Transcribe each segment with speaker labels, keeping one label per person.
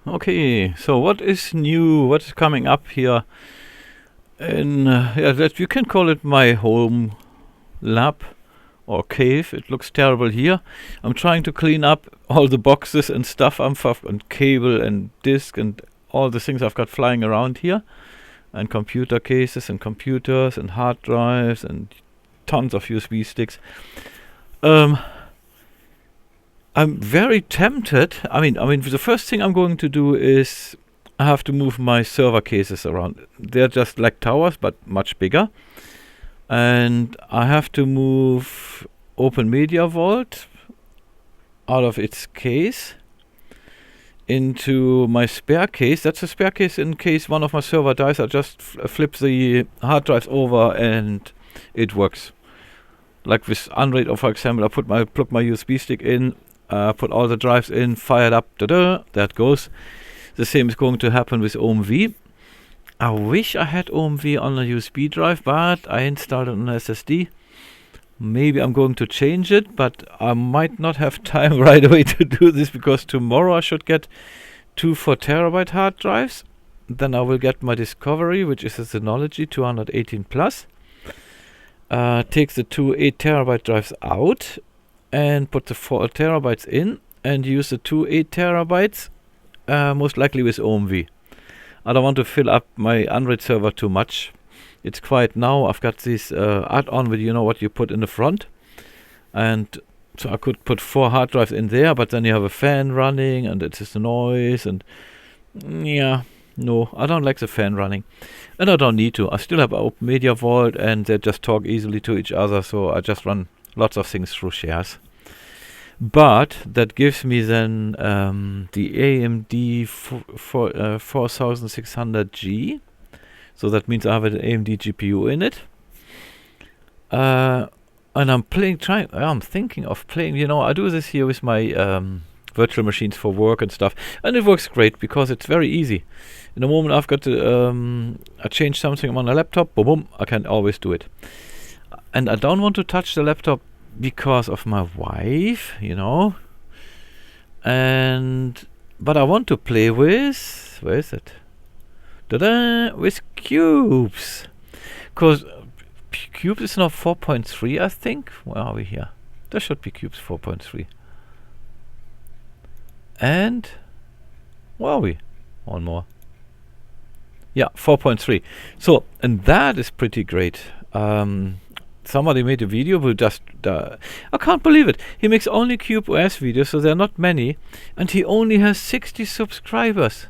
Speaker 1: Okay, so what is new? What is coming up here? In that you can call it my home lab or cave. It looks terrible here. I'm trying to clean up all the boxes and stuff and cable and disk and all the things I've got flying around here, and computer cases and computers and hard drives and tons of USB sticks. I'm very tempted. I mean, the first thing I'm going to do is I have to move my server cases around. They're just like towers, but much bigger. And I have to move Open Media Vault out of its case into my spare case. That's a spare case in case one of my server dies. I just flip the hard drives over and it works. Like with Android, or for example, I plug my USB stick in, put all the drives in, fire it up, that goes. The same is going to happen with OMV. I wish I had OMV on a USB drive, but I installed it on an SSD. Maybe I'm going to change it, but I might not have time right away to do this, because tomorrow I should get 2 4TB hard drives. Then I will get my Discovery, which is a Synology 218 plus. Take the 2 8TB drives out and put the 4TB in, and use the 2 8TB, most likely with OMV. I don't want to fill up my Android server too much. It's quiet now. I've got this add-on with, what you put in the front, and so I could put 4 hard drives in there, but then you have a fan running and it's just noise, and no, I don't like the fan running, and I don't need to. I still have Open Media Vault, and they just talk easily to each other, so I just run lots of things through shares. But that gives me then the AMD 4600G. So that means I have an AMD GPU in it. And I'm thinking of playing, I do this here with my virtual machines for work and stuff. And it works great because it's very easy. In the moment I've got to, I change something on a laptop, boom, I can always do it. And I don't want to touch the laptop because of my wife, but I want to play with, where is it? With cubes, because cubes is now 4.3, I think. Where are we here? There should be cubes 4.3. And where are we? One more. Yeah, 4.3. So, and that is pretty great. Somebody made a video who just, I can't believe it. He makes only Cube OS videos, so there are not many, and he only has 60 subscribers.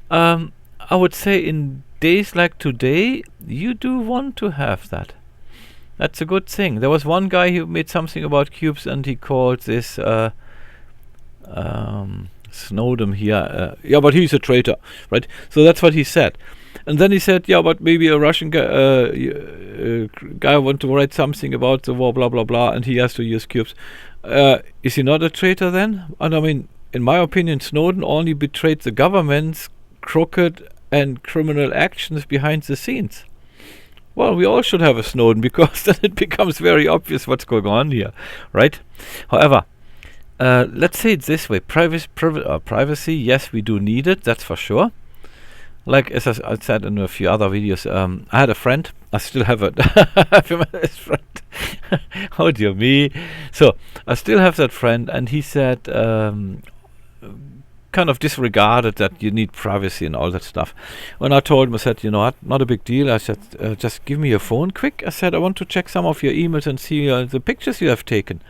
Speaker 1: I would say in days like today, you do want to have that. That's a good thing. There was one guy who made something about cubes, and he called this Snowden here. Yeah, but he's a traitor, right? So that's what he said. And then he said, yeah, but maybe a Russian guy want to write something about the war, blah, blah, blah, and he has to use cubes. Is he not a traitor then? And I mean, in my opinion, Snowden only betrayed the government's crooked and criminal actions behind the scenes. Well, we all should have a Snowden, because then it becomes very obvious what's going on here, right? However, let's say it this way. Privacy, yes, we do need it, that's for sure. Like as I said in a few other videos, I had a friend. I still have it. I have him as friend. Oh dear me. So I still have that friend, and he said, kind of disregarded that you need privacy and all that stuff. When I told him, I said, what, not a big deal. I said, just give me your phone quick. I said, I want to check some of your emails and see the pictures you have taken.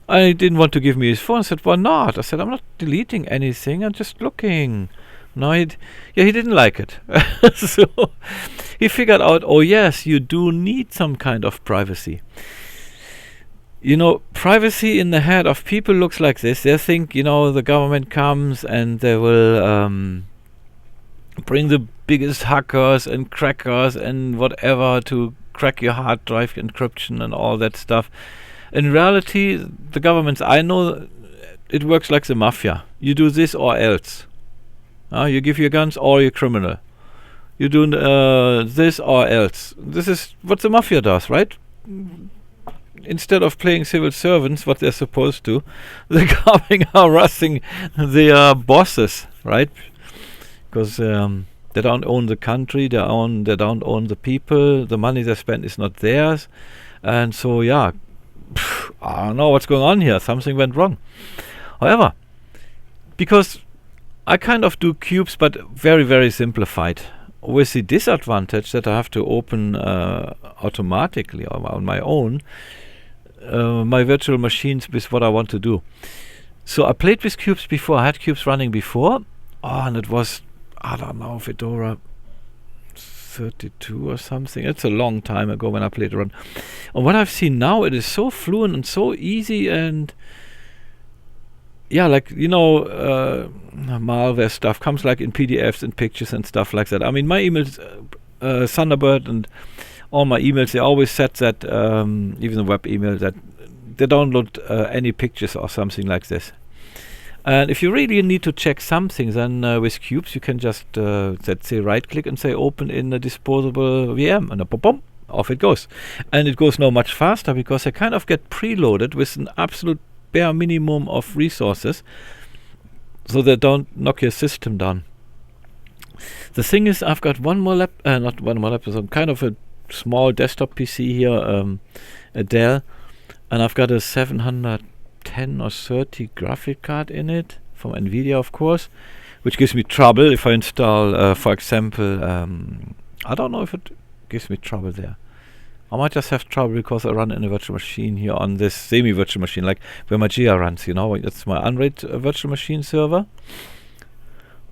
Speaker 1: I didn't want to give me his phone. I said, why not? I said, I'm not deleting anything. I'm just looking. No, he didn't like it. So he figured out, oh yes, you do need some kind of privacy. Privacy in the head of people looks like this. They think, the government comes and they will bring the biggest hackers and crackers and whatever to crack your hard drive encryption and all that stuff. In reality, the governments, I know, it works like the mafia. You do this or else. You give your guns or you're criminal. You do this or else. This is what the mafia does, right? instead of playing civil servants, what they're supposed to, they're coming harassing their bosses, right? Because they don't own the country, they don't own the people, the money they spend is not theirs, and so yeah, I don't know what's going on here. Something went wrong. However, because I kind of do cubes, but very, very simplified, with the disadvantage that I have to open automatically or on my own my virtual machines with what I want to do. So I played with cubes before. I had cubes running before, and it was, I don't know, Fedora 32 or something. It's a long time ago when I played around. And what I've seen now, it is so fluent and so easy, and yeah, like, you know, malware stuff comes like in PDFs and pictures and stuff like that. I mean, my emails, Thunderbird and all my emails, they always set that, even the web email, that they download any pictures or something like this. And if you really need to check something, then with cubes you can just let's say right click and say open in a disposable VM, and boom, off it goes. And it goes now much faster because they kind of get preloaded with an absolute bare minimum of resources, so they don't knock your system down. The thing is, I've got one more not one more laptop, kind of a small desktop PC here, a Dell, and I've got a 710 or 30 graphic card in it from Nvidia, of course, which gives me trouble if I install, for example, I don't know if it gives me trouble there. I might just have trouble because I run in a virtual machine here on this semi-virtual machine, like where Mageia runs, you know. That's my Unraid virtual machine server.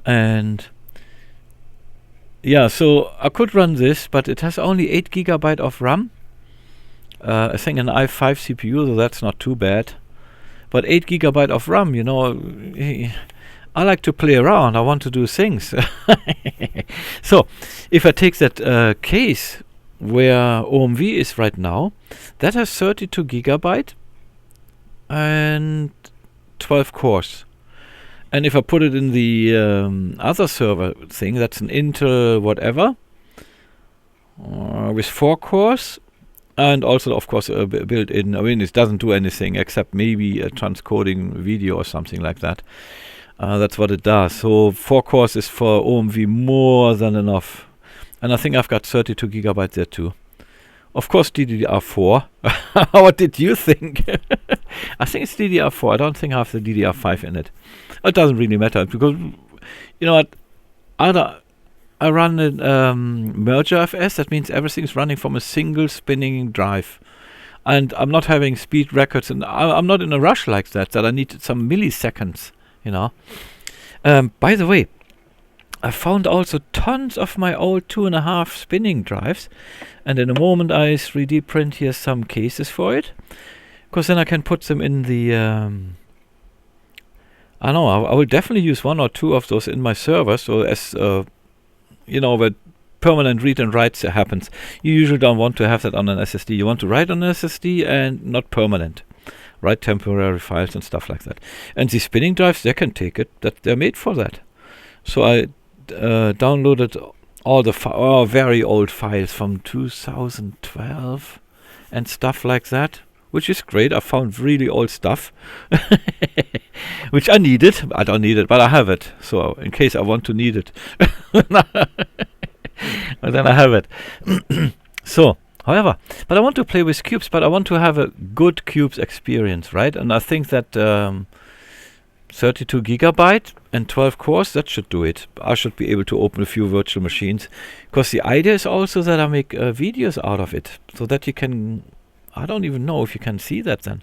Speaker 1: And yeah, so I could run this, but it has only 8 GB of RAM. I think an i5 CPU, so that's not too bad. But 8 GB of RAM, you know, I like to play around. I want to do things. So if I take that case where OMV is right now, that has 32 GB and 12 cores. And if I put it in the other server thing, that's an Intel whatever, with 4 cores, and also of course built in, I mean, it doesn't do anything except maybe transcoding video or something like that. That's what it does. So 4 cores is for OMV more than enough. And I think I've got 32 GB there too. Of course DDR4. What did you think? I think it's DDR4. I don't think I have the DDR5 in it. It doesn't really matter because, you know what, I run a Mageia FS. That means everything's running from a single spinning drive. And I'm not having speed records, and I'm not in a rush like that I need some milliseconds, you know. By the way, I found also tons of my old 2.5 spinning drives, and in a moment I 3D print here some cases for it, because then I can put them in the I know I will definitely use 1 or 2 of those in my server, so as you know, where permanent read and writes happens. You usually don't want to have that on an SSD. You want to write on an SSD and not permanent, write temporary files and stuff like that. And these spinning drives, they can take it, that they're made for that. So I downloaded all the very old files from 2012 and stuff like that, which is great. I found really old stuff, which I needed. I don't need it, but I have it. So in case I want to need it, and then I have it. So, however, but I want to play with cubes, but I want to have a good cubes experience, right? And I think that 32 GB and 12 cores, that should do it. I should be able to open a few virtual machines, because the idea is also that I make videos out of it, so that you can, I don't even know if you can see that then,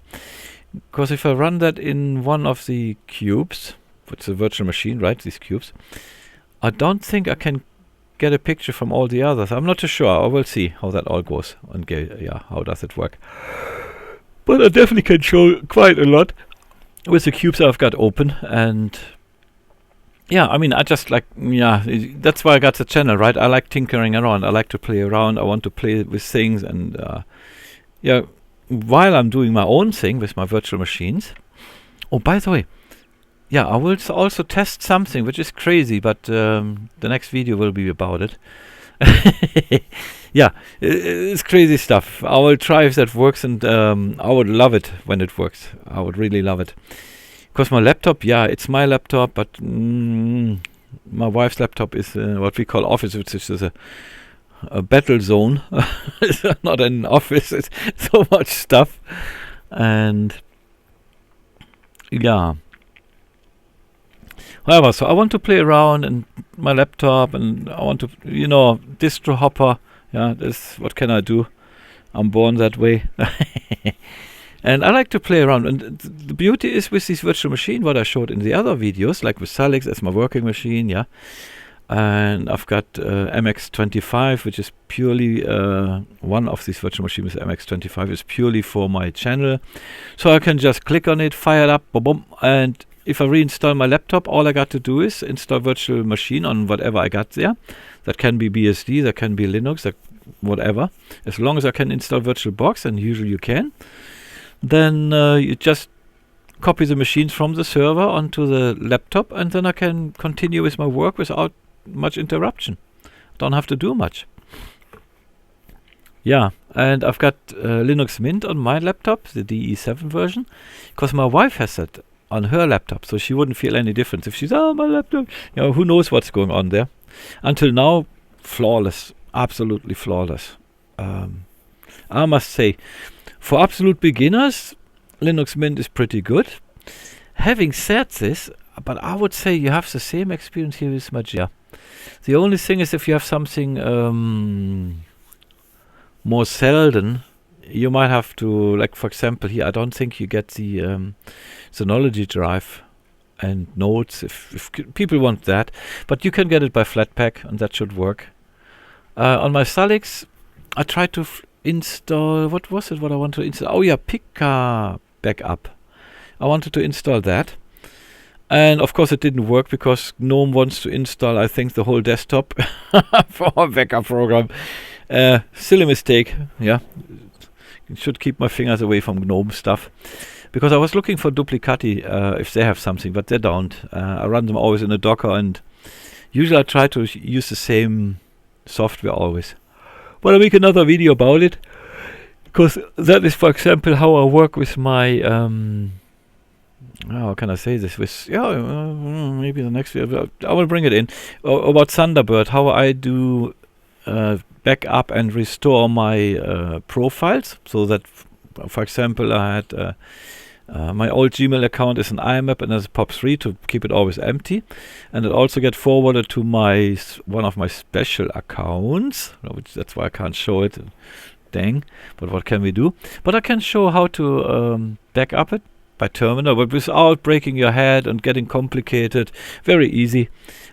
Speaker 1: because if I run that in one of the cubes, it's a virtual machine, right, these cubes, I don't think I can get a picture from all the others. I'm not too sure. I will see how that all goes, and yeah, how does it work. But I definitely can show quite a lot with the cubes I've got open. And yeah, I mean, I just like, yeah, that's why I got the channel, right? I like tinkering around. I like to play around. I want to play with things, and yeah, while I'm doing my own thing with my virtual machines. Oh, by the way, yeah, I will also test something which is crazy, but the next video will be about it. Yeah, it's crazy stuff. I will try if that works, and I would love it when it works. I would really love it. Because my laptop, yeah, it's my laptop, but my wife's laptop is what we call office, which is a battle zone. It's not an office, it's so much stuff. And yeah. However, so I want to play around and my laptop, and I want to, distro hopper. Yeah, what can I do? I'm born that way. And I like to play around. And the beauty is with this virtual machine, what I showed in the other videos, like with Salix as my working machine, yeah. And I've got MX25, which is purely one of these virtual machines. MX25 is purely for my channel. So I can just click on it, fire it up, boom, boom, and if I reinstall my laptop, all I got to do is install virtual machine on whatever I got there. That can be BSD, that can be Linux, that whatever. As long as I can install VirtualBox, and usually you can, then you just copy the machines from the server onto the laptop, and then I can continue with my work without much interruption. Don't have to do much. Yeah, and I've got Linux Mint on my laptop, the DE7 version, because my wife has that on her laptop, so she wouldn't feel any difference if she's, my laptop, who knows what's going on there. Until now, flawless, absolutely flawless. I must say, for absolute beginners, Linux Mint is pretty good. Having said this, but I would say you have the same experience here with Mageia. The only thing is, if you have something more seldom, you might have to, like for example here, I don't think you get the Synology drive and nodes if people want that, but you can get it by Flatpak, and that should work. On my Salix, I tried to install, what was it what I wanted to install? Oh yeah, Pika backup. I wanted to install that, and of course it didn't work because GNOME wants to install, I think, the whole desktop for a backup program. Silly mistake, yeah. Should keep my fingers away from GNOME stuff, because I was looking for Duplicati if they have something, but they don't. I run them always in a Docker, and usually I try to use the same software always. But I'll make another video about it, because that is, for example, how I work with my how can I say this? With maybe the next video I will bring it in about Thunderbird, how I do back up and restore my profiles, so that for example I had my old Gmail account is an IMAP and there's a POP3 to keep it always empty, and it also get forwarded to my one of my special accounts, which that's why I can't show it, dang, but what can we do? But I can show how to back up it by terminal, but without breaking your head and getting complicated. Very easy.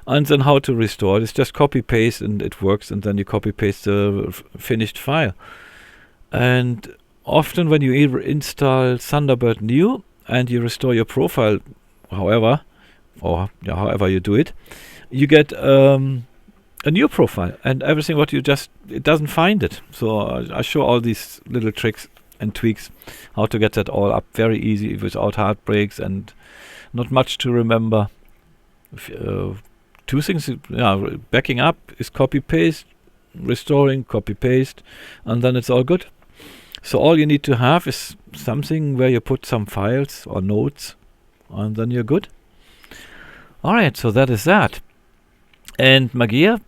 Speaker 1: And then how to restore it. It's just copy paste and it works, and then you copy paste the finished file. And often when you install Thunderbird new and you restore your profile, however you do it, you get a new profile, and everything what you just, it doesn't find it. So I show all these little tricks and tweaks how to get that all up very easy without heartbreaks and not much to remember. Two things, backing up is copy paste, restoring copy paste, and then it's all good. So all you need to have is something where you put some files or notes, and then you're good. Alright, so that is that. And Mageia,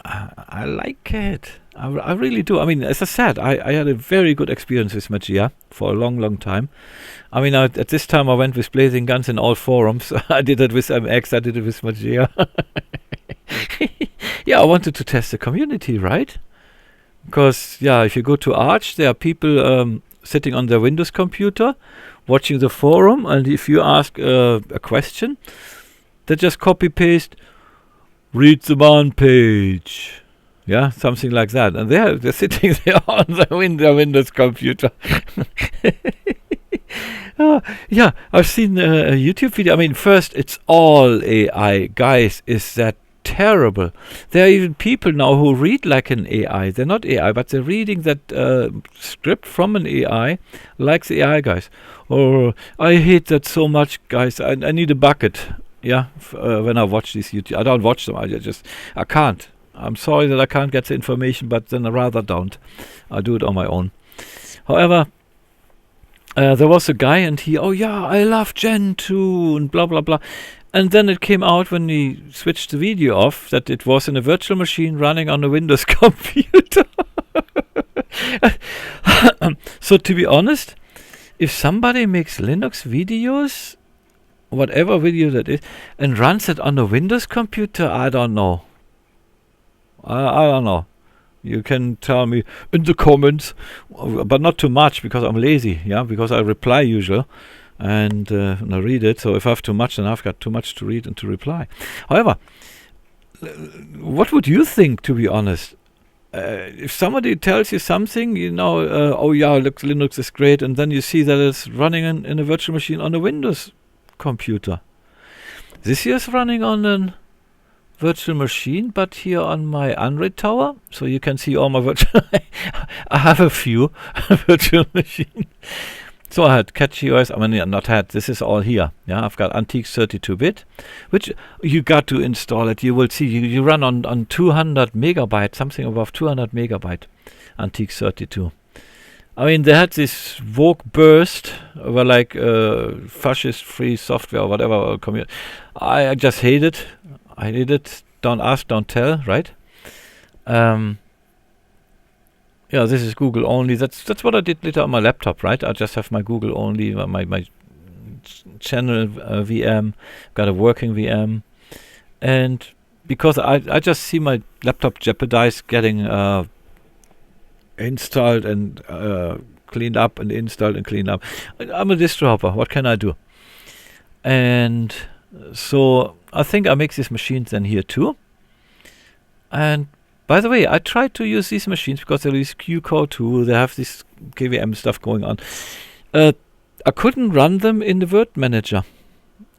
Speaker 1: I like it. I really do. I mean, as I said, I had a very good experience with Mageia for a long time. I mean, at this time I went with Blazing Guns in all forums. I did it with MX, I did it with Mageia. Yeah, I wanted to test the community, right? Because, yeah, if you go to Arch, there are people sitting on their Windows computer watching the forum, and if you ask a question, they just copy-paste, read the man page. Yeah, something like that. And they're sitting there on their Windows computer. Yeah, I've seen a YouTube video. I mean, first, it's all AI. Guys, is that terrible? There are even people now who read like an AI. They're not AI, but they're reading that script from an AI, like the AI guys. Or, I hate that so much, guys. I need a bucket. Yeah, when I watch these YouTube, I don't watch them. I can't. I'm sorry that I can't get the information, but then I rather don't. I'll do it on my own. However, there was a guy and he, oh yeah, I love Gen 2 and blah blah blah. And then it came out when he switched the video off that it was in a virtual machine running on a Windows computer. So to be honest, if somebody makes Linux videos, whatever video that is, and runs it on a Windows computer, I don't know. I don't know. You can tell me in the comments, but not too much because I'm lazy, yeah, because I reply usually and I read it. So if I have too much, then I've got too much to read and to reply. However, what would you think, to be honest? If somebody tells you something, you know, oh yeah, look, Linux is great, and then you see that it's running in a virtual machine on a Windows computer. This here is running on a virtual machine, but here on my Android tower, so you can see all my virtual. I have a few virtual machines. So I had CatchyOS. I mean, not had. This is all here. Yeah, I've got Antiques 32-bit, which you got to install it. You will see. You run on 200 megabyte, something above 200 megabyte. Antiques 32. I mean, they had this woke burst over like fascist-free software or whatever. I just hate it. I hate it. Don't ask, don't tell, right? Yeah, this is Google only. That's what I did later on my laptop, right? I just have my Google only, my channel VM, got a working VM, and because I just see my laptop jeopardize getting installed and cleaned up and installed and cleaned up. I'm a distro hopper. What can I do? And so I think I make these machines then here too. And by the way, I tried to use these machines because there is Q-Code too. They have this KVM stuff going on. I couldn't run them in the Word Manager.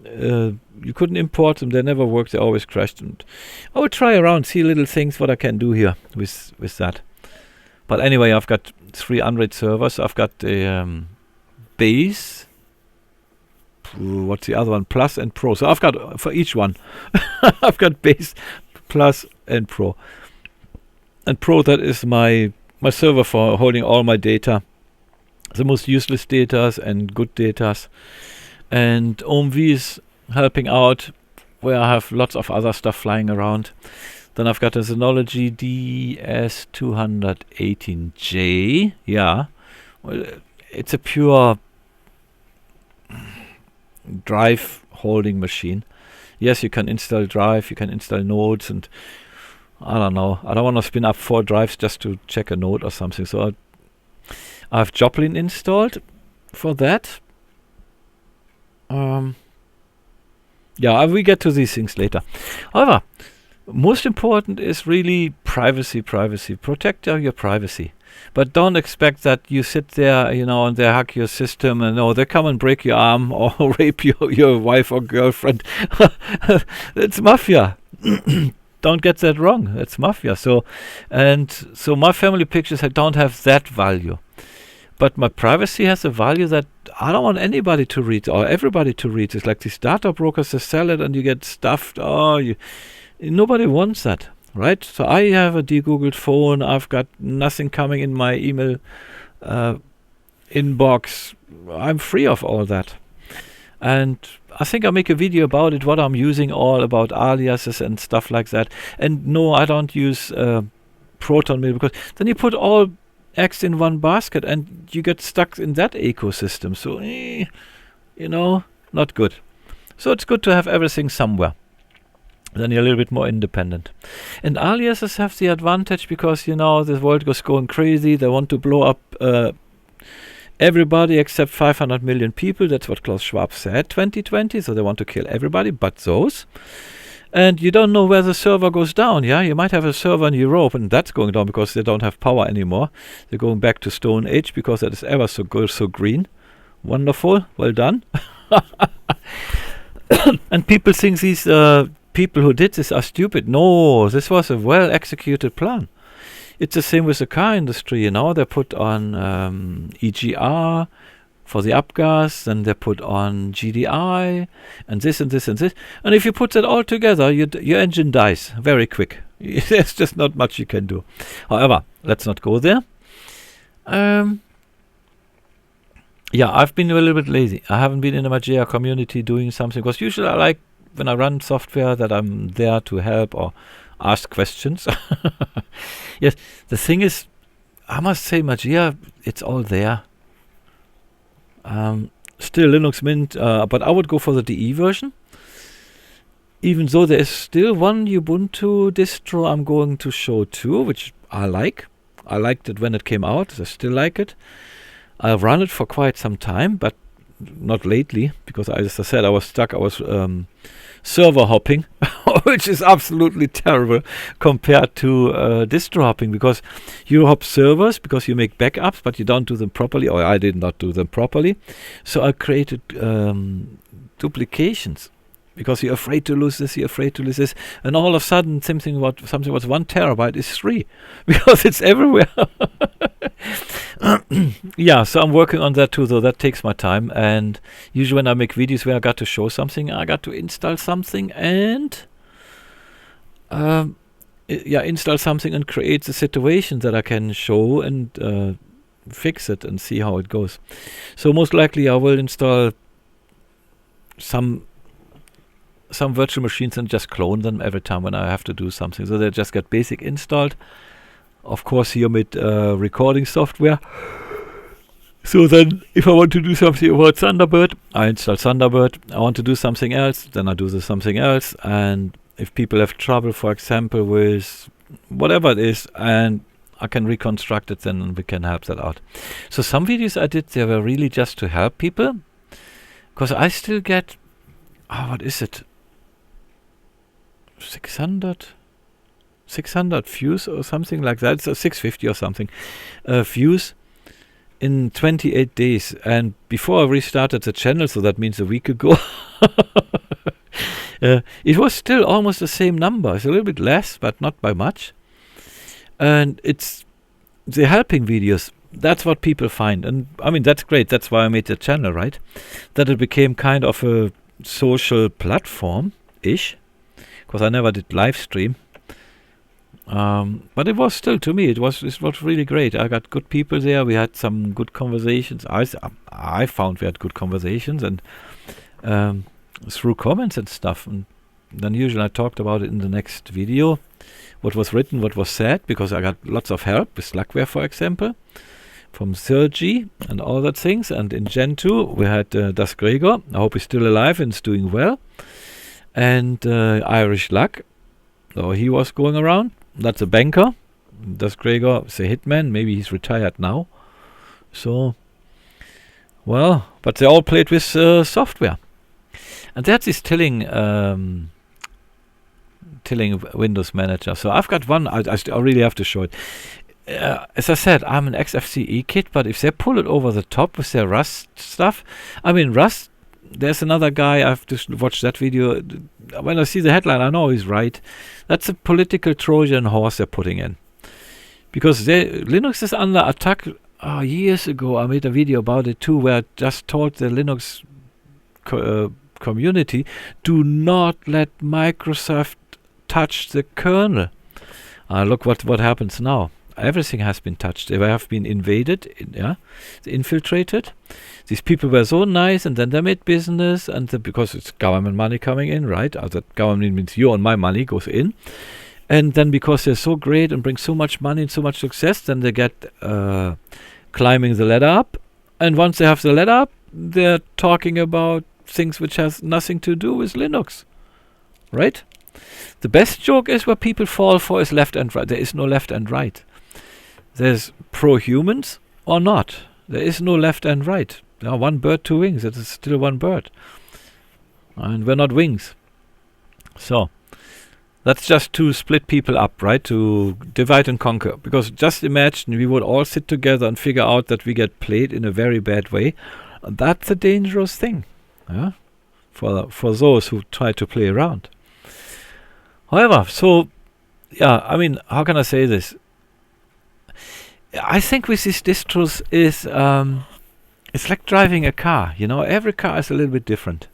Speaker 1: You couldn't import them. They never worked. They always crashed. And I will try around, see little things what I can do here with that. But anyway, I've got 3 Android servers. I've got the base. What's the other one? Plus and Pro. So I've got for each one. I've got base, Plus, and Pro. And Pro, that is my server for holding all my data, the most useless data and good data. And OMV is helping out, where I have lots of other stuff flying around. Then I've got a Synology DS218J. Yeah, well, it's a pure drive holding machine. Yes, you can install drive, you can install nodes, and I don't know. I don't want to spin up 4 drives just to check a node or something. So I have Joplin installed for that. Yeah, we get to these things later. However, most important is really privacy. Protect your privacy. But don't expect that you sit there, you know, and they hack your system and they come and break your arm or rape your wife or girlfriend. It's mafia. Don't get that wrong. It's mafia. So my family pictures don't have that value. But my privacy has a value that I don't want anybody to read or everybody to read. It's like these data brokers, they sell it and you get stuffed. Nobody wants that, right? So I have a de-Googled phone. I've got nothing coming in my email inbox. I'm free of all that. And I think I'll make a video about it, what I'm using, all about aliases and stuff like that. And no, I don't use Proton Mail, because then you put all eggs in one basket and you get stuck in that ecosystem. So, not good. So it's good to have everything somewhere. Then you're a little bit more independent. And aliases have the advantage because, the world goes going crazy. They want to blow up everybody except 500 million people. That's what Klaus Schwab said 2020. So they want to kill everybody but those. And you don't know where the server goes down. Yeah, you might have a server in Europe and that's going down because they don't have power anymore. They're going back to Stone Age because that is ever so good, so green. Wonderful. Well done. And people think these people who did this are stupid. No, this was a well executed plan. It's the same with the car industry. They put on EGR, for the upgas, then they put on GDI, and this and this and this. And if you put that all together, your engine dies very quick. There's just not much you can do. However, let's not go there. Yeah, I've been a little bit lazy. I haven't been in the Mageia community doing something, because usually I like, when I run software, that I'm there to help or ask questions. Yes, the thing is, I must say, Mageia, it's all there. Still Linux Mint, but I would go for the DE version. Even though there is still one Ubuntu distro I'm going to show too, which I like. I liked it when it came out. I still like it. I've run it for quite some time, but not lately, because as I said, I was stuck. I was server hopping, which is absolutely terrible compared to distro hopping, because you hop servers because you make backups, but you don't do them properly, or I did not do them properly. So I created duplications, because you're afraid to lose this, and all of a sudden something was 1 terabyte is 3, because it's everywhere. Yeah, so I'm working on that too, though that takes my time. And usually when I make videos where I got to show something, I got to install something and install something and create the situation that I can show and fix it and see how it goes. So most likely I will install some virtual machines and just clone them every time when I have to do something. So they just get basic installed. Of course, here with recording software. So then, if I want to do something about Thunderbird, I install Thunderbird. I want to do something else, then I do something else. And if people have trouble, for example, with whatever it is, and I can reconstruct it, then we can help that out. So some videos I did, they were really just to help people, because I still get, what is it? 600 views or something like that. So 650 or something views in 28 days. And before I restarted the channel, so that means a week ago, it was still almost the same number. It's a little bit less, but not by much. And it's the helping videos. That's what people find. And I mean, that's great. That's why I made the channel, right? That it became kind of a social platform-ish, because I never did live stream. But it was still, to me, it was really great. I got good people there. We had some good conversations. I found we had good conversations, and through comments and stuff. And then usually I talked about it in the next video, what was written, what was said, because I got lots of help with Slackware, for example, from Sergi and all that things. And in Gen 2 we had Das Gregor. I hope he's still alive and is doing well. And Irish Luck. So he was going around. That's a banker. Das Gregor is a hitman. Maybe he's retired now. So, well, but they all played with software. And that's this tilling Windows Manager. So I've got one. I really have to show it. As I said, I'm an XFCE kid, but if they pull it over the top with their Rust stuff, I mean, Rust, there's another guy, I've just watched that video. When I see the headline, I know he's right. That's a political Trojan horse they're putting in. Because Linux is under attack. Years ago, I made a video about it too, where I just told the Linux community, do not let Microsoft touch the kernel. Look what happens now. Everything has been touched. They have been invaded, infiltrated. These people were so nice, and then they made business, and because it's government money coming in, right? That government means your and my money goes in. And then because they're so great and bring so much money and so much success, then they get climbing the ladder up. And once they have the ladder up, they're talking about things which has nothing to do with Linux, right? The best joke is where people fall for is left and right. There is no left and right. There's pro-humans or not. There is no left and right. There are one bird, two wings. It is still one bird. And we're not wings. So, that's just to split people up, right? To divide and conquer. Because just imagine we would all sit together and figure out that we get played in a very bad way. That's a dangerous thing. Yeah? For those who try to play around. However, so, I mean, how can I say this? I think with these distros is, it's like driving a car. You know, every car is a little bit different.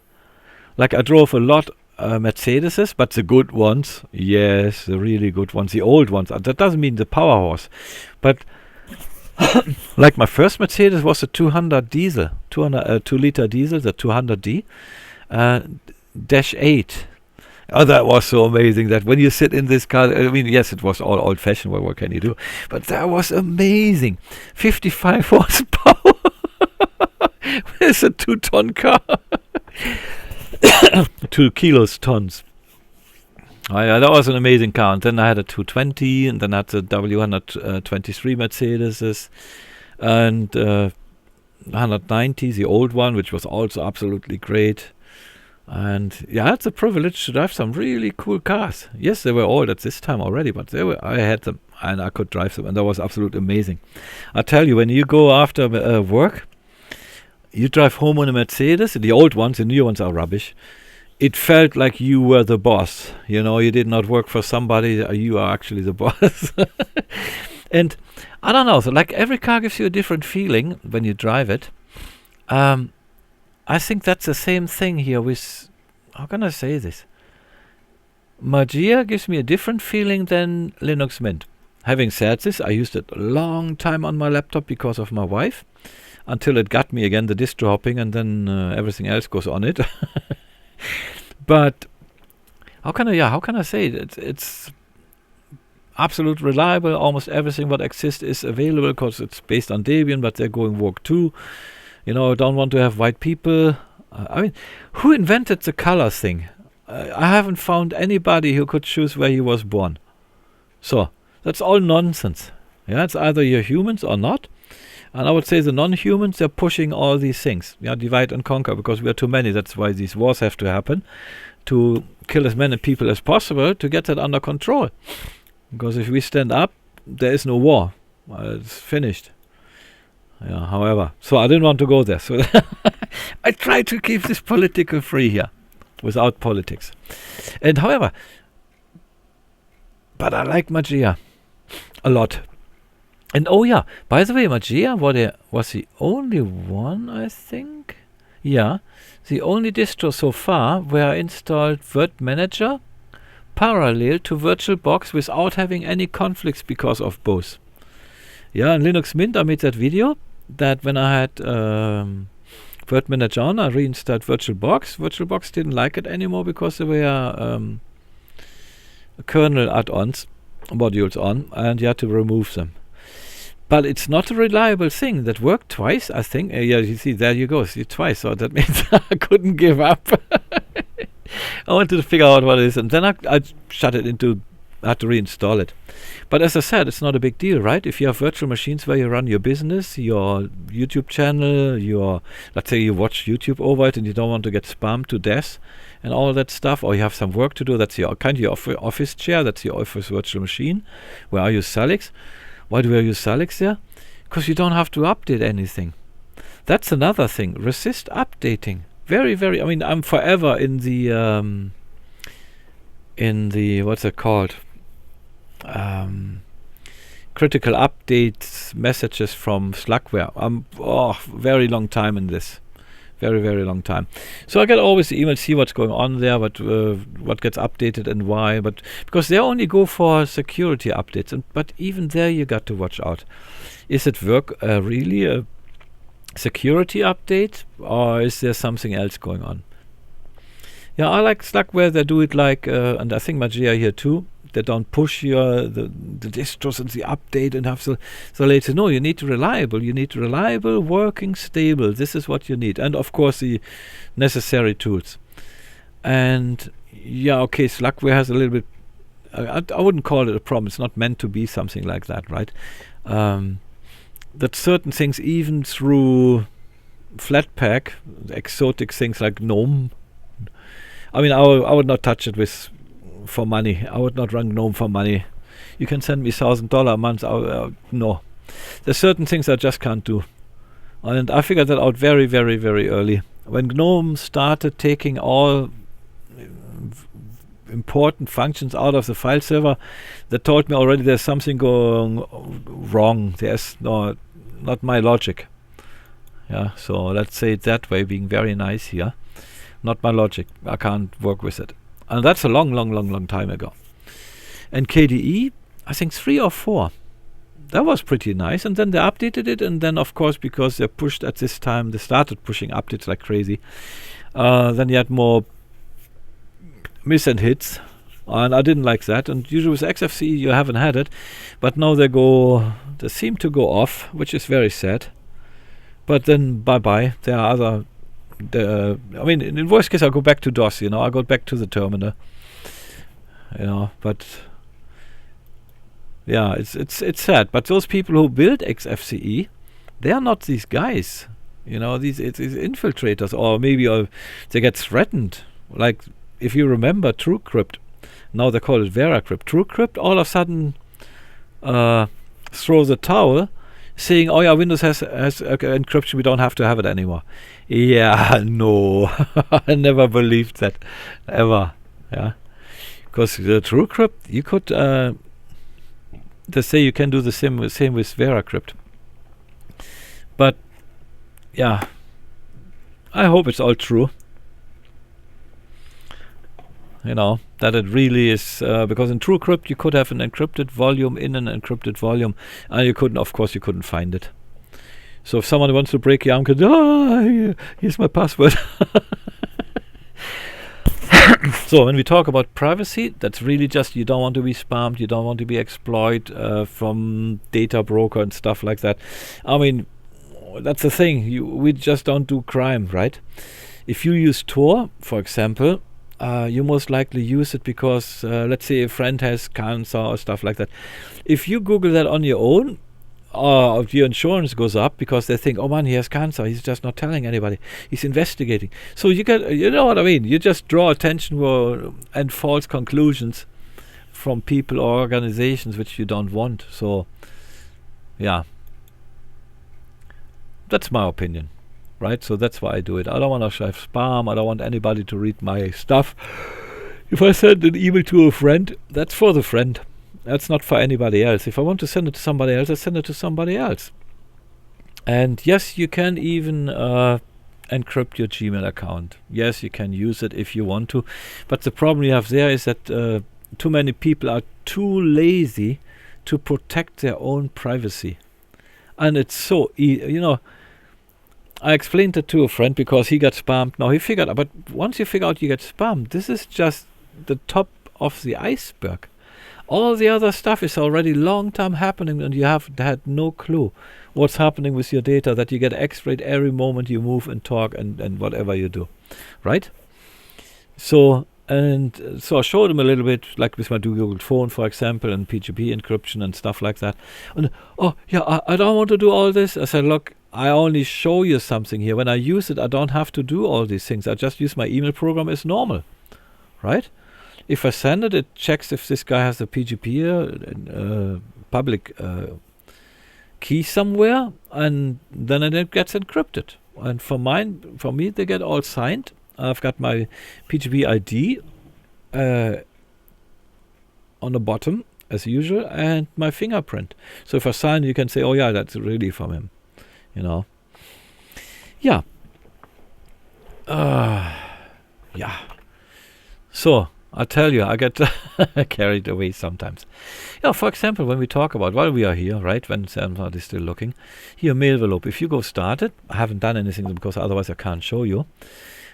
Speaker 1: Like I drove a lot Mercedeses, but the good ones, yes, the really good ones, the old ones. That doesn't mean the power horse, but like my first Mercedes was a 200 diesel, 2-liter diesel, the 200D, dash 8. Oh, that was so amazing that when you sit in this car, I mean, yes, it was all old-fashioned, what can you do? But that was amazing. 55 horsepower. It's a 2-ton car. 2 kilos, tons. Oh, yeah, that was an amazing car. And then I had a 220, and then I had the W123 Mercedes, and 190, the old one, which was also absolutely great. And yeah, I had the privilege to drive some really cool cars. Yes, they were old at this time already, but I had them, and I could drive them, and that was absolutely amazing. I tell you, when you go after work, you drive home on a Mercedes, the old ones, the new ones are rubbish. It felt like you were the boss. You know, you did not work for somebody, you are actually the boss. And I don't know, so like every car gives you a different feeling when you drive it. I think that's the same thing here with, how can I say this? Mageia gives me a different feeling than Linux Mint. Having said this, I used it a long time on my laptop because of my wife, until it got me again, the distro hopping, and then everything else goes on it. But how can I say it? It's absolute reliable. Almost everything what exists is available because it's based on Debian, but they're going Vogue 2. You know, don't want to have white people. I mean, who invented the color thing? I haven't found anybody who could choose where he was born. So, that's all nonsense. Yeah, it's either you're humans or not. And I would say the non-humans, they're pushing all these things. Yeah, divide and conquer, because we are too many. That's why these wars have to happen, to kill as many people as possible to get that under control. Because if we stand up, there is no war. It's finished. Yeah, however, so I didn't want to go there. So I try to keep this political free here, without politics. And however, but I like Mageia a lot. And oh yeah, by the way, Mageia was the only one, I think. Yeah, the only distro so far where I installed Word Manager parallel to VirtualBox without having any conflicts because of both. Yeah, in Linux Mint I made that video that when I had Word Manager on, I reinstalled VirtualBox. VirtualBox didn't like it anymore because there were kernel add-ons, modules on, and you had to remove them. But it's not a reliable thing. That worked twice, I think. Yeah, you see, there you go. See, twice. So that means I couldn't give up. I wanted to figure out what it is. And then I shut it into, I had to reinstall it. But as I said, it's not a big deal, right? If you have virtual machines where you run your business, your YouTube channel, let's say you watch YouTube over it and you don't want to get spammed to death and all that stuff, or you have some work to do, that's your kind of your office chair, that's your office virtual machine, where I use Salix. Why do I use Salix there? Because you don't have to update anything. That's another thing. Resist updating. Very, very. I mean, I'm forever in the what's it called? Critical updates messages from Slackware. I'm very long time in this. Very, very long time. So I get always the email, see what's going on there, what gets updated and why. But because they only go for security updates, but even there you got to watch out. Is it really a security update, or is there something else going on? Yeah, I like Slackware. They do it like, and I think Mageia here too. They don't push the distros and the update and have the latest. No, you need reliable. You need reliable, working, stable. This is what you need. And of course the necessary tools. And yeah, okay, Slackware has a little bit, I wouldn't call it a problem. It's not meant to be something like that, right? That certain things, even through Flatpak, exotic things like GNOME. I mean, I would not touch it for money. I would not run GNOME for money. You can send me $1,000 a month. No. There's certain things I just can't do. And I figured that out very, very, very early. When GNOME started taking all important functions out of the file server, that told me already there's something going wrong. There's not my logic. Yeah, so let's say it that way, being very nice here. Not my logic. I can't work with it. And that's a long time ago. And KDE, I think 3 or 4. That was pretty nice. And then they updated it. And then, of course, because they pushed at this time, they started pushing updates like crazy. Then you had more miss and hits. And I didn't like that. And usually with XFCE, you haven't had it. But now they seem to go off, which is very sad. But then, bye-bye. There are other... I mean, in worst case, I'll go back to DOS, I go back to the terminal. But... yeah, it's sad. But those people who build XFCE, they are not these guys. These infiltrators. Or maybe they get threatened. Like, if you remember TrueCrypt, now they call it VeraCrypt. TrueCrypt all of a sudden throws a towel, saying, oh yeah, Windows has encryption, we don't have to have it anymore. Yeah, no. I never believed that. Ever. Yeah. Because the TrueCrypt, you could... they say you can do the same with VeraCrypt. But, yeah. I hope it's all true. That it really is, because in TrueCrypt you could have an encrypted volume in an encrypted volume, and you couldn't find it. So if someone wants to break your arm, here's my password. So when we talk about privacy, that's really just you don't want to be spammed, you don't want to be exploited from data broker and stuff like that. I mean, that's the thing. We just don't do crime, right? If you use Tor, for example, you most likely use it because, let's say, a friend has cancer or stuff like that. If you Google that on your own, your insurance goes up because they think, oh man, he has cancer. He's just not telling anybody. He's investigating. So you know what I mean? You just draw attention and false conclusions from people or organizations which you don't want. So, yeah. That's my opinion. Right, so that's why I do it. I don't want to have spam. I don't want anybody to read my stuff. If I send an email to a friend, that's for the friend. That's not for anybody else. If I want to send it to somebody else, I send it to somebody else. And yes, you can even encrypt your Gmail account. Yes, you can use it if you want to. But the problem you have there is that too many people are too lazy to protect their own privacy. And it's so easy, I explained it to a friend because he got spammed. Now he figured out, but once you figure out you get spammed, this is just the top of the iceberg. All the other stuff is already long time happening and you have had no clue what's happening with your data, that you get X-rayed every moment you move and talk and whatever you do, right? So I showed him a little bit, like with my Google phone, for example, and PGP encryption and stuff like that. And, oh yeah, I don't want to do all this. I said, look, I only show you something here. When I use it, I don't have to do all these things. I just use my email program as normal, right? If I send it, it checks if this guy has a PGP public key somewhere, and then it gets encrypted. And for me, they get all signed. I've got my PGP ID on the bottom, as usual, and my fingerprint. So if I sign, you can say, oh yeah, that's really from him. Yeah. Yeah. So, I tell you, I get carried away sometimes. Yeah, for example, when we talk about, while we are here, right, when somebody is still looking, here, mail envelope. If you go start it, I haven't done anything because otherwise I can't show you.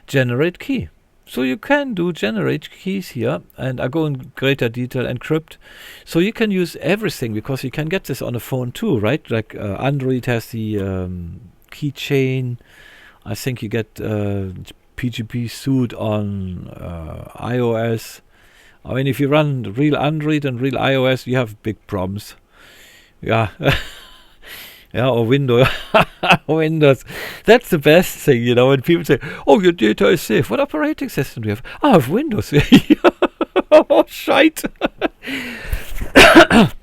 Speaker 1: Generate key. So you can do generate keys here, and I go in greater detail, encrypt. So you can use everything because you can get this on a phone too, right? Like Android has the keychain. I think you get PGP suite on iOS. I mean, if you run real Android and real iOS, you have big problems. Yeah. Yeah, or Windows. Windows. That's the best thing, when people say, oh, your data is safe. What operating system do you have? I have Windows. Oh, shite.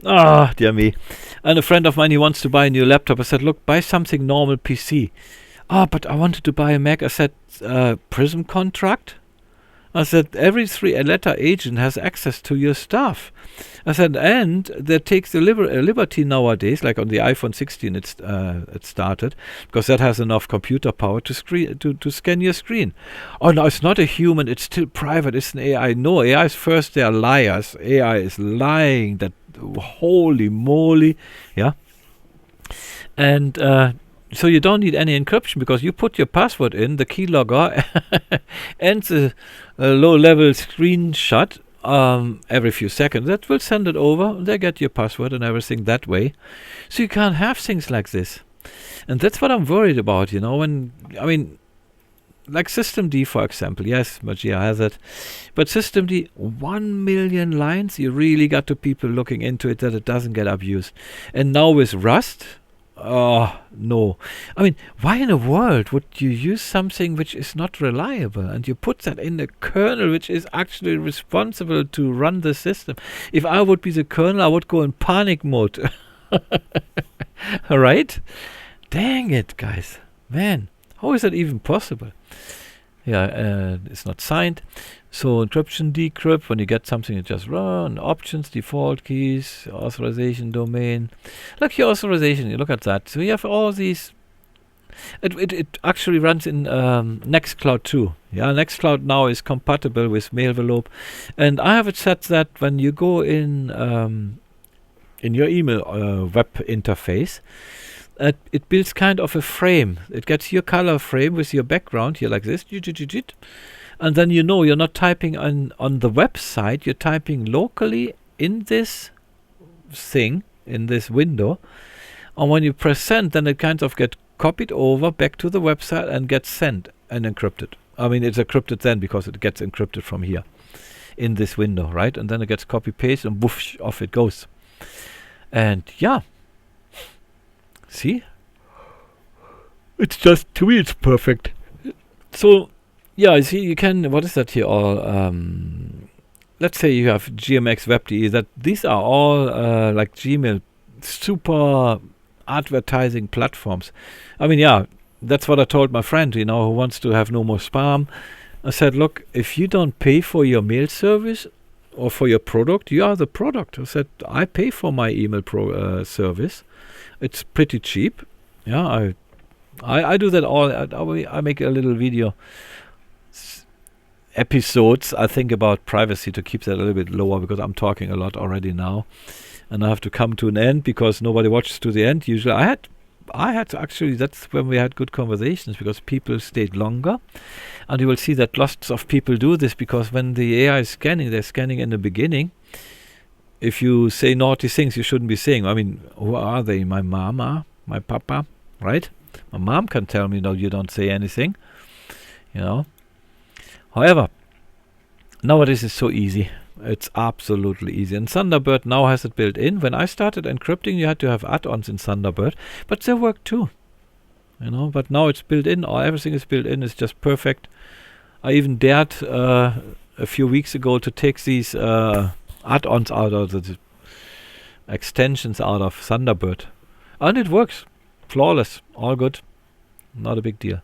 Speaker 1: Ah, dear me. And a friend of mine, he wants to buy a new laptop. I said, look, buy something normal PC. But I wanted to buy a Mac. I said, Prism contract? I said, every three-letter agent has access to your stuff. I said, and that takes the liberty nowadays, like on the iPhone 16 it started, because that has enough computer power to scan your screen. Oh no, it's not a human, it's still private, it's an AI. No, AI is first, they are liars. AI is lying, that holy moly, yeah. And so you don't need any encryption, because you put your password in, the keylogger, and the low-level screenshot every few seconds. That will send it over. They get your password and everything that way. So you can't have things like this. And that's what I'm worried about, you know. When I mean, like systemd, for example. Yes, Mageia has it. But systemd, 1 million lines, you really got to people looking into it that it doesn't get abused. And now with Rust, oh, no. I mean, why in the world would you use something which is not reliable and you put that in the kernel which is actually responsible to run the system? If I would be the kernel, I would go in panic mode. Right? Dang it, guys. Man, how is that even possible? Yeah, it's not signed. So encryption, decrypt, when you get something, you just run. Options, default keys, authorization domain. Look, your authorization, you look at that. So you have all these. It actually runs in Nextcloud too. Yeah, Nextcloud now is compatible with Mailvelope. And I have it set that when you go in your email web interface, it builds kind of a frame. It gets your color frame with your background here like this. And then you know you're not typing on the website, you're typing locally in this thing, in this window. And when you press send, then it kind of gets copied over back to the website and gets sent and encrypted. I mean, it's encrypted then because it gets encrypted from here in this window, right? And then it gets copy-paste and whoosh, off it goes. And yeah, see? It's just, to me, it's perfect. So, yeah, you see, you can, what is that here all? Let's say you have GMX Web.de, that these are all like Gmail, super advertising platforms. I mean, yeah, that's what I told my friend, you know, who wants to have no more spam. I said, look, if you don't pay for your mail service or for your product, you are the product. I said, I pay for my email service. It's pretty cheap. Yeah, I do that all. I make a little video episodes, I think, about privacy to keep that a little bit lower, because I'm talking a lot already now. And I have to come to an end because nobody watches to the end. Usually I had to actually, that's when we had good conversations, because people stayed longer. And you will see that lots of people do this, because when the AI is scanning, they're scanning in the beginning. If you say naughty things you shouldn't be saying. I mean, who are they? My mama, my papa, right? My mom can tell me, no, you don't say anything, you know. However, nowadays it's so easy. It's absolutely easy. And Thunderbird now has it built in. When I started encrypting, you had to have add-ons in Thunderbird, but they work too, you know. But now it's built in, or everything is built in. It's just perfect. I even dared a few weeks ago to take these add-ons out of the extensions out of Thunderbird, and it works flawless, all good, not a big deal.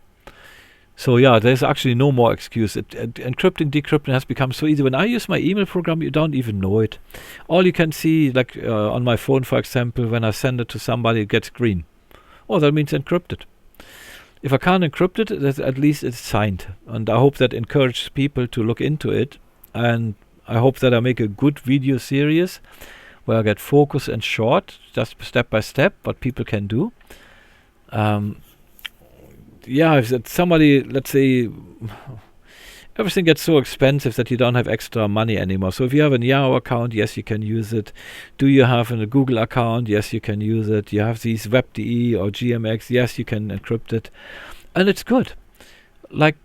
Speaker 1: So yeah, there's actually no more excuse. Encrypting, decrypting has become so easy. When I use my email program, you don't even know it. All you can see, like on my phone, for example, when I send it to somebody, it gets green. Oh, that means encrypted. If I can't encrypt it, at least it's signed. And I hope that encourages people to look into it. And I hope that I make a good video series where I get focus and short, just step by step, what people can do. Yeah, if somebody, let's say, everything gets so expensive that you don't have extra money anymore. So if you have a Yahoo account, yes, you can use it. Do you have a Google account? Yes, you can use it. You have these Web.de or GMX, yes, you can encrypt it. And it's good. Like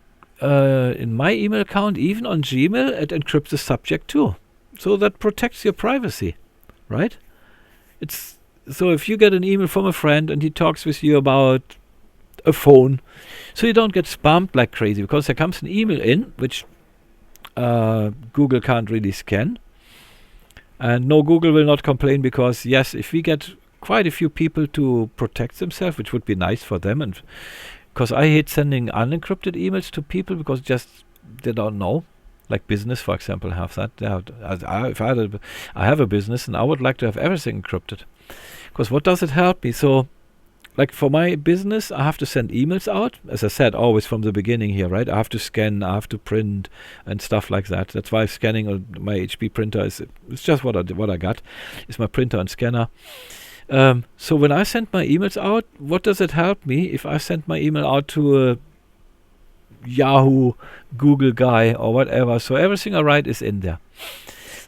Speaker 1: in my email account, even on Gmail, it encrypts the subject too. So that protects your privacy, right? It's so if you get an email from a friend and he talks with you about a phone, so you don't get spammed like crazy, because there comes an email in which Google can't really scan. And no, Google will not complain, because yes, if we get quite a few people to protect themselves, which would be nice for them, and because I hate sending unencrypted emails to people because just they don't know. Like business, for example, have that. Yeah, if I have a business, and I would like to have everything encrypted. Because what does it help me? So, like for my business, I have to send emails out. As I said, always from the beginning here, right? I have to scan, I have to print, and stuff like that. That's why scanning on my HP printer it's just what I got. Is my printer and scanner. So when I send my emails out, what does it help me if I send my email out to a Yahoo, Google guy or whatever? So everything I write is in there.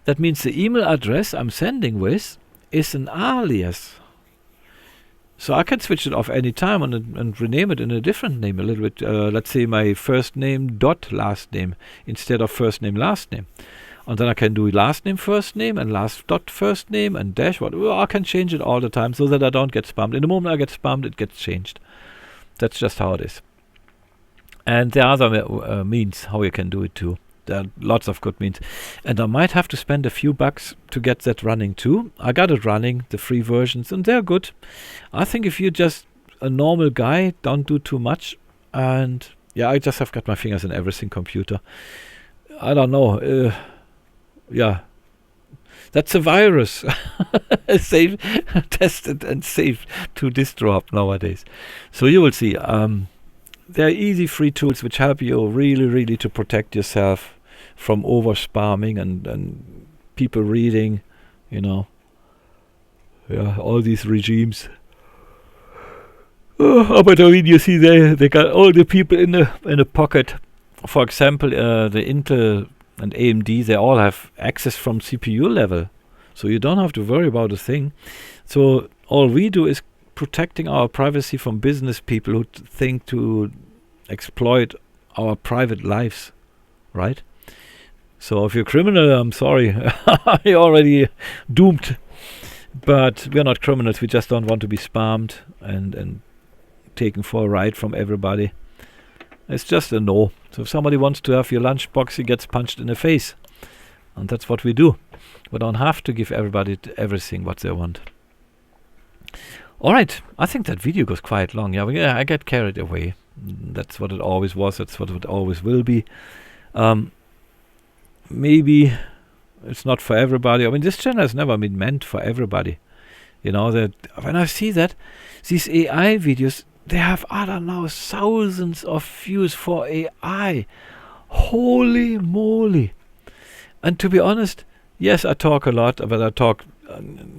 Speaker 1: That means the email address I'm sending with is an alias. So I can switch it off any time and rename it in a different name a little bit. Let's say my first name dot last name instead of first name last name. And then I can do last name first name and last dot first name and dash what. Well, I can change it all the time so that I don't get spammed. In the moment I get spammed, it gets changed. That's just how it is. And there are other means how you can do it too. There are lots of good means. And I might have to spend a few bucks to get that running too. I got it running, the free versions, and they're good. I think if you're just a normal guy, don't do too much. And yeah, I just have got my fingers in everything computer. I don't know. Yeah. That's a virus. Safe, tested and safe to distro up nowadays. So you will see. There are easy free tools which help you really to protect yourself from over spamming and people reading, all these regimes. But I mean, you see, they got all the people in a pocket. For example, the Intel and AMD, they all have access from CPU level, so you don't have to worry about a thing. So all we do is protecting our privacy from business people who think to exploit our private lives, right? So if you're a criminal, I'm sorry, you're already doomed. But we're not criminals. We just don't want to be spammed and taken for a ride from everybody. It's just a no. So if somebody wants to have your lunchbox, he gets punched in the face. And that's what we do. We don't have to give everybody everything what they want. Alright, I think that video goes quite long. Yeah, I get carried away. That's what it always was. That's what it always will be. Maybe it's not for everybody. I mean, this channel has never been meant for everybody. That when I see that, these AI videos, they have, I don't know, thousands of views for AI. Holy moly. And to be honest, yes, I talk a lot, but I talk,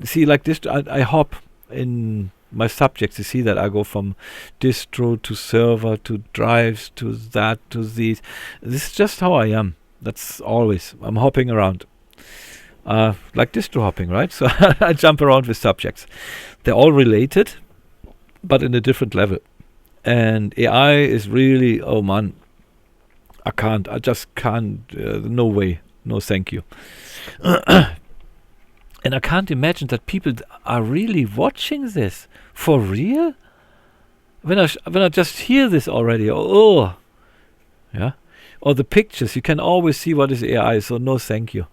Speaker 1: see, like this, I hop in my subjects. You see that I go from distro to server to drives to that to these. This is just how I am. That's always. I'm hopping around. Like distro hopping, right? So I jump around with subjects. They're all related, but in a different level. And AI is really, oh man, I just can't, no way, no thank you. And I can't imagine that people are really watching this. For real? When I just hear this already, yeah. Or the pictures, you can always see what is AI, so no thank you.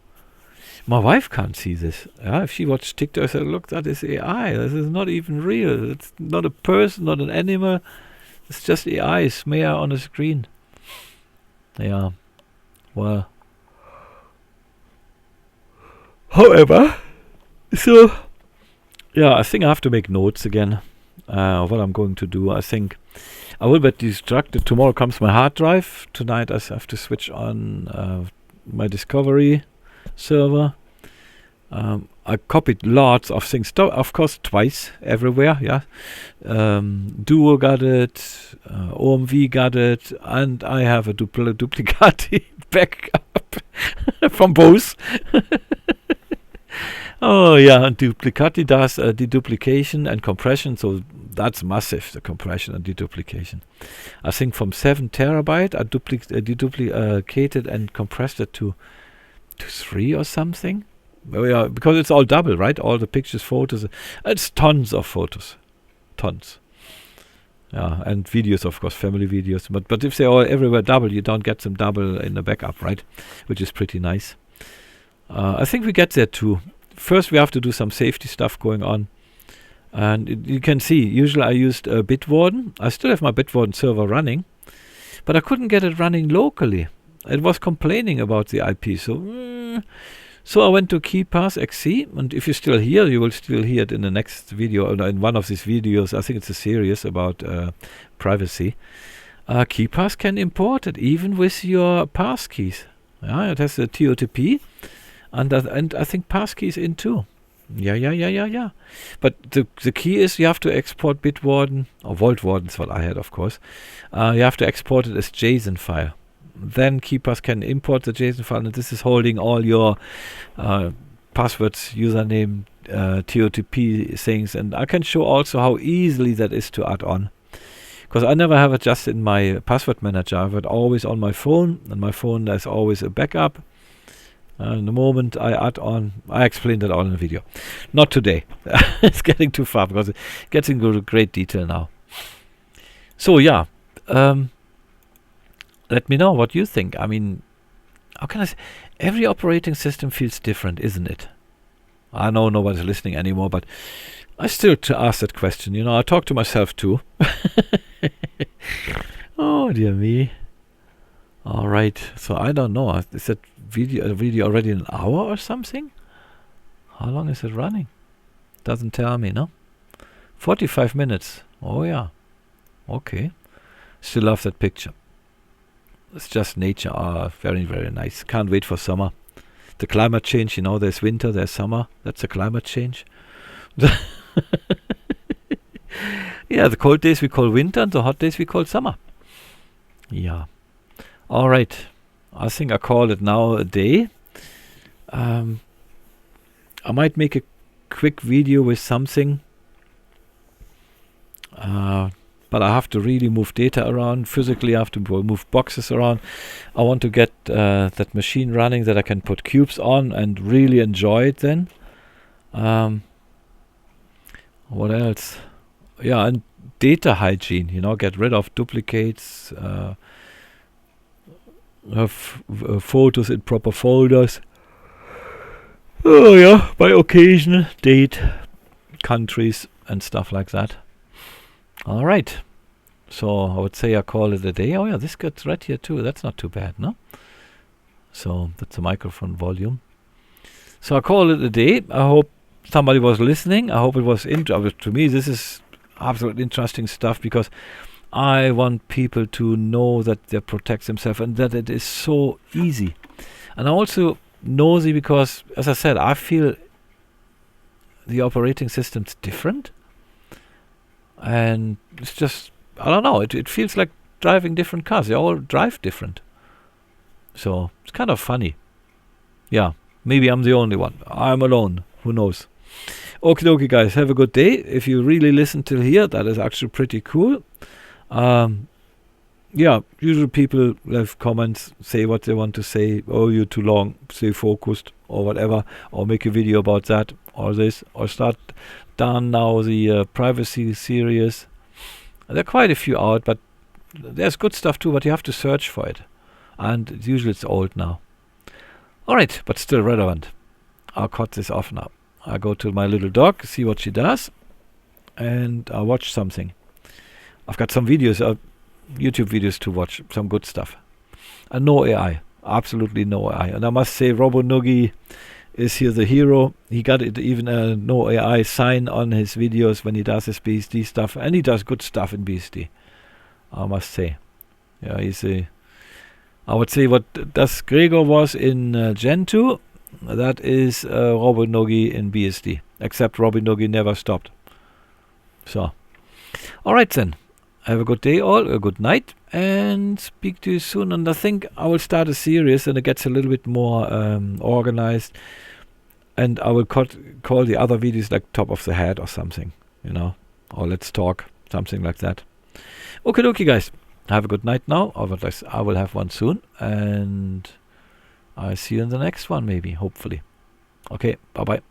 Speaker 1: My wife can't see this. Yeah, if she watched TikTok, I said, look, that is AI. This is not even real. It's not a person, not an animal. It's just AI, smear on a screen. Yeah. Well. However, so, yeah, I think I have to make notes again. What I'm going to do. I think I will get distracted. Tomorrow comes my hard drive. Tonight I have to switch on my Discovery server. I copied lots of things, of course twice everywhere. Yeah, Duo got it, OMV got it, and I have a duplicati backup from both. Oh yeah, and duplicati does deduplication and compression, so that's massive, the compression and deduplication. I think from 7 terabyte I deduplicated and compressed it to 3 or something. Oh yeah, because it's all double, right? All the pictures, photos, it's tons of photos, tons. Yeah, and videos, of course, family videos. But if they're all everywhere double, you don't get them double in the backup, right? Which is pretty nice. I think we get there too. First, we have to do some safety stuff going on. And you can see, usually I used Bitwarden. I still have my Bitwarden server running, but I couldn't get it running locally. it was complaining about the IP. So I went to KeyPass.exe, and if you're still here, you will still hear it in the next video, or in one of these videos. I think it's a series about privacy. KeyPass can import it even with your passkeys. Yeah, it has a TOTP, and I think passkeys in too. Yeah. But the key is you have to export Bitwarden, or VaultWarden is what I had, of course. You have to export it as JSON file. Then KeyPass can import the JSON file, and this is holding all your passwords, username, TOTP things, and I can show also how easily that is to add on. Because I never have it just in my password manager. I have it always on my phone, and my phone there's always a backup. And the moment I add on, I explained that all in the video. Not today. It's getting too far because it gets into great detail now. So yeah, let me know what you think. I mean, how can I say? Every operating system feels different, isn't it? I know nobody's listening anymore, but I still ask that question. You know, I talk to myself too. Oh dear me. All right. So I don't know. Is that video already an hour or something? How long is it running? Doesn't tell me, no? 45 minutes. Oh yeah. Okay. Still love that picture. It's just nature. Very, very nice. Can't wait for summer. The climate change, you know, there's winter, there's summer. That's a climate change. Yeah, the cold days we call winter, and the hot days we call summer. Yeah. All right. I think I call it now a day. I might make a quick video with something. But I have to really move data around. Physically, I have to move boxes around. I want to get that machine running that I can put cubes on and really enjoy it then. What else? Yeah, and data hygiene, you know, get rid of duplicates, have photos in proper folders. Oh yeah, by occasion, date, countries, and stuff like that. All right. So I would say I call it a day. Oh yeah, this gets right here too. That's not too bad, no? So that's the microphone volume. So I call it a day. I hope somebody was listening. I hope it was interesting. To me, this is absolutely interesting stuff because I want people to know that they protect themselves and that it is so easy. And I'm also nosy because, as I said, I feel the operating system's different. And it's just, I don't know, it feels like driving different cars. They all drive different. So it's kind of funny. Yeah, maybe I'm the only one. I'm alone. Who knows? Okie dokie, guys. Have a good day. If you really listen till here, that is actually pretty cool. Yeah, usually people leave comments, say what they want to say. Oh, you're too long. Stay focused or whatever. Or make a video about that or this. Or start down now the privacy series. There are quite a few out, but there's good stuff too, but you have to search for it. And usually it's old now. Alright, but still relevant. I'll cut this off now. I go to my little dog, see what she does, and I'll watch something. I've got some videos, YouTube videos to watch, some good stuff. And no AI, absolutely no AI. And I must say, RoboNoogie is here the hero. He got it, even a no AI sign on his videos when he does his BSD stuff, and he does good stuff in BSD. I must say, yeah, he's a. I would say what Das Gregor was in Gen 2, that is RoboNoogie in BSD. Except RoboNoogie never stopped. So, alright then. Have a good day all, a good night, and speak to you soon. And I think I will start a series and it gets a little bit more organized. And I will call the other videos like Top of the Head or something, you know. Or Let's Talk, something like that. Okay, dokie, guys. Have a good night now. I will have one soon. And I'll see you in the next one, maybe, hopefully. Okay, bye-bye.